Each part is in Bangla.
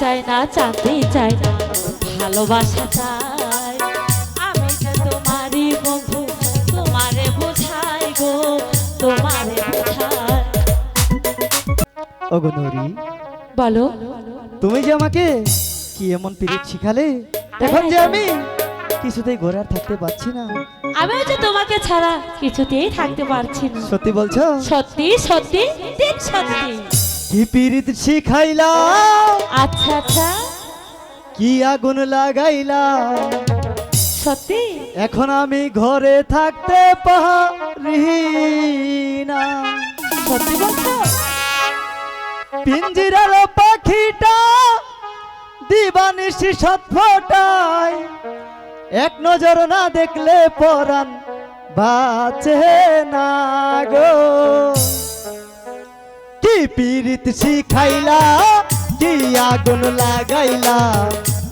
চাই না, চাঁদনি চাই না, ভালোবাসা চাই। আমি যে তোমারই বন্ধু, তোমারে বোঝাই গো, তোমারে বোঝাই। ওগো নুরি, বলো। তুমি যে আমাকে কি এমন পিরিত শিখালে, এখন যে আমি কিছুতেই ঘরে আর থাকতে পারছি না। আমিও যে তোমাকে ছাড়া কিছুতেই থাকতে পারছি না। সত্যি বলছো? সত্যি সত্যি, ঠিক সত্যি। কি পিরিত শিখাইলা, আচ্ছা আচ্ছা, কি আগুন লাগাইলা, সত্যি এখন আমি ঘরে থাকতে পারি না। সত্যি বলছো? পিঞ্জিরার পাখিটা দিবানিশি ছটফটায়, এক নজর না দেখলে পরাণ বাঁচে না গো। কি পিরিত শিখাইলা, কি আগুন লাগাইলা,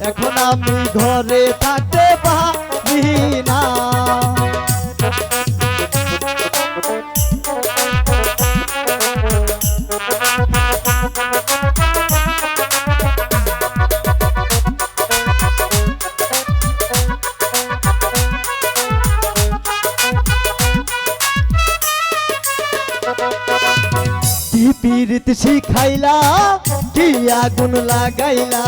এখন আমি ঘরে থাকতে পারি না। কি পিরিত শিখাইলা, কি আগুন লাগাইলা,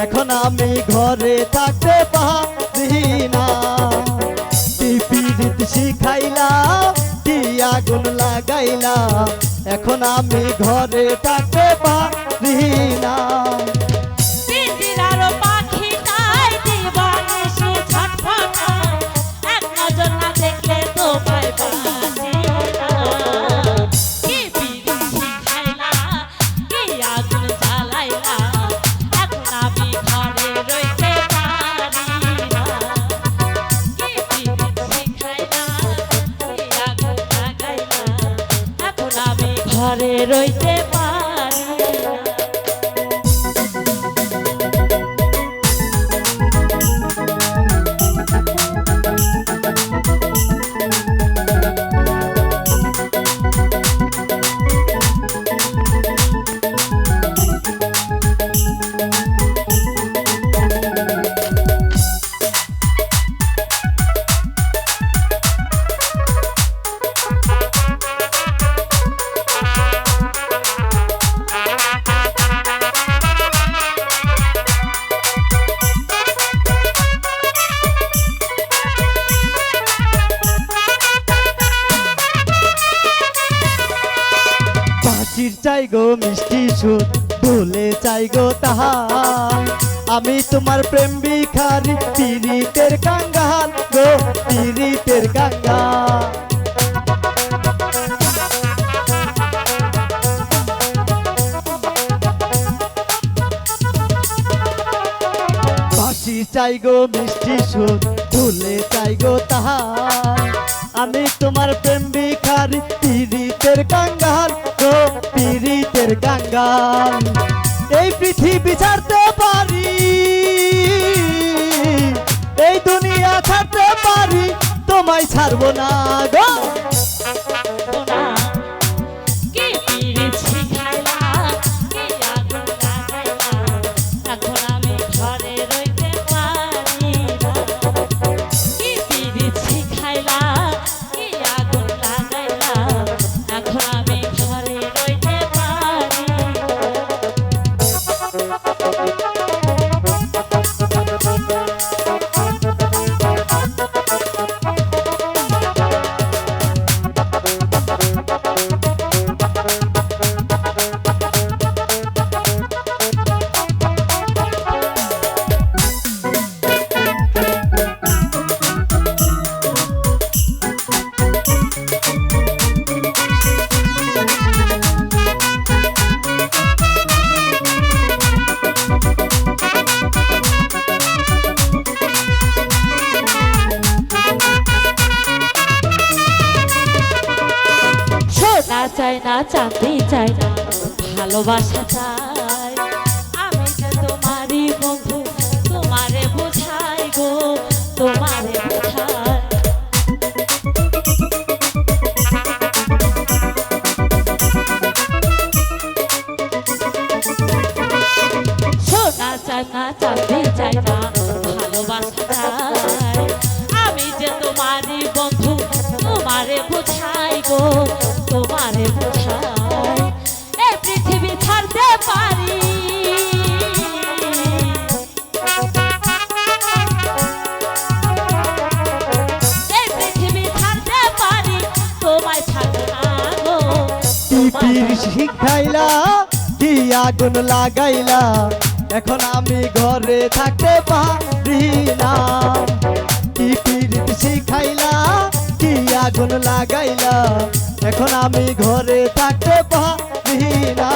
এখন আমি ঘরে থাকতে পারি না। কি পিরিত শিখাইলা, কি আগুন লাগাইলা, এখন আমি ঘরে থাকতে পারি না। পিঞ্জিরার পাখিটাই দিবানিশি ছটফটায়, এক নজর না দেখলে তোমায় বাঁচে না। কি পিরিত শিখাইলা, কি আগুন জ্বালাইলা, এখন আমি ঘরে রইতে পারি না। কি পিরিত শিখাইলা, কি আগুন লাগাইলা, এখন আমি ঘরে রইতে পারি না। বাঁশির চাই গো মিষ্টি সুর, ভুলে চাই গো তাহার, আমি তোমার প্রেম ভিখারি, পিরিতের কাঙ্গাল গো, পিরিতের কাঙ্গাল। বাঁশি চাই গো মিষ্টি সুর, ভুলে চাই গো তাহার, আমি তোমার প্রেম ভিখারি, পিরিতের কাঙ্গাল গো, পিরিতের কাঙ্গাল। এই পৃথিবী ছাড়তে পারি, এই দুনিয়া ছাড়তে পারি, তোমায় ছাড়বো না গো। কি পিরিত শিখাইলা, কি আগুন লাগাইলা, এখন আমি ঘরে রইতে পারি না। কি পিরিত শিখাইলা, কি আগুন লাগাইলা, এখন আমি ঘরে রইতে পারি চাই না, চাঁদনি চাই না, ভালোবাসা চাই। আমি যে তোমারই বন্ধু, তোমারে বোঝাই গো, তোমারে বোঝাই। শিখাইলা কি আগুন লাগাইলা এখন আমি ঘরে থাকতে পারি না কি পীড়িত শিখাইলা কি আগুন লাগাইলা এখন আমি ঘরে থাকতে পারি না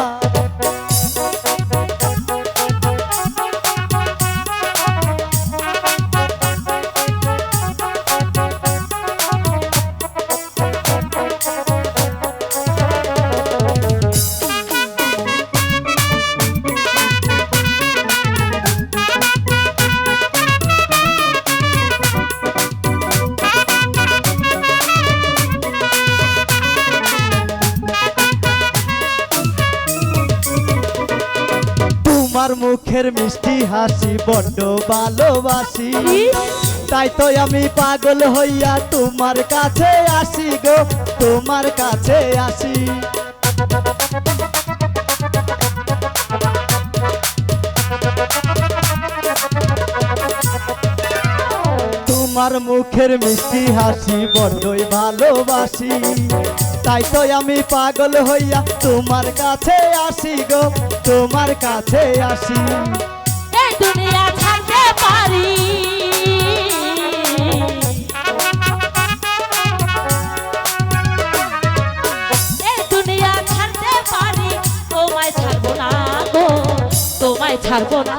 তোমার মুখের মিষ্টি হাসি বড্ড ভালোবাসি তাই তো আমি পাগল হইয়া তোমার কাছে আসি গো তোমার কাছে আসি তোমার মুখের মিষ্টি হাসি বড্ডই ভালোবাসি তাই তো আমি পাগল হইয়া তোমার কাছে আসি গো তোমার কাছে আসি এই দুনিয়া ছাড়তে পারি এই দুনিয়া ছাড়তে পারি তোমায় ছাড়বো না গো তোমায় ছাড়বো না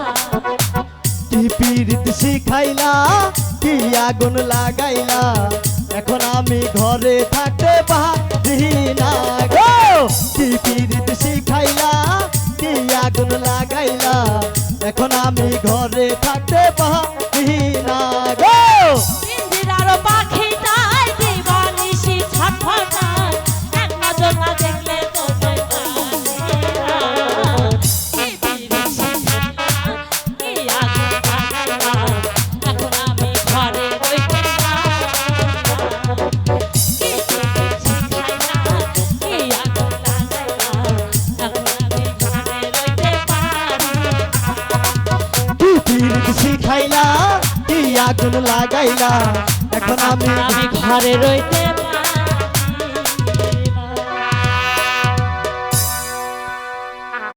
কি পীড়িত শিখাইলা কি আগুন লাগাইলা এখন আমি ঘরে থাকতে পারি না গো কি পীড়িত শিখাইলা কি আগুন লাগাইলা এখন আমি ঘরে থাকতে পারি না গো পিঞ্জিরার পাখিটাই দিবানিশি ছটফটায় এক নজর না দেখলে তোমায় পারি না কি পিরিত শিখাইলা কি আগুন লাগাইলা এখন আমি ঘরে রইতে পারি না কি পিরিত শিখাইলা কি আগুন লাগাইলা এখন আমি ঘরে রইতে পারি না কি পীড়িত শিখাইলা কি আগুন লাগাইলা এখন আমি ঘরে রইতে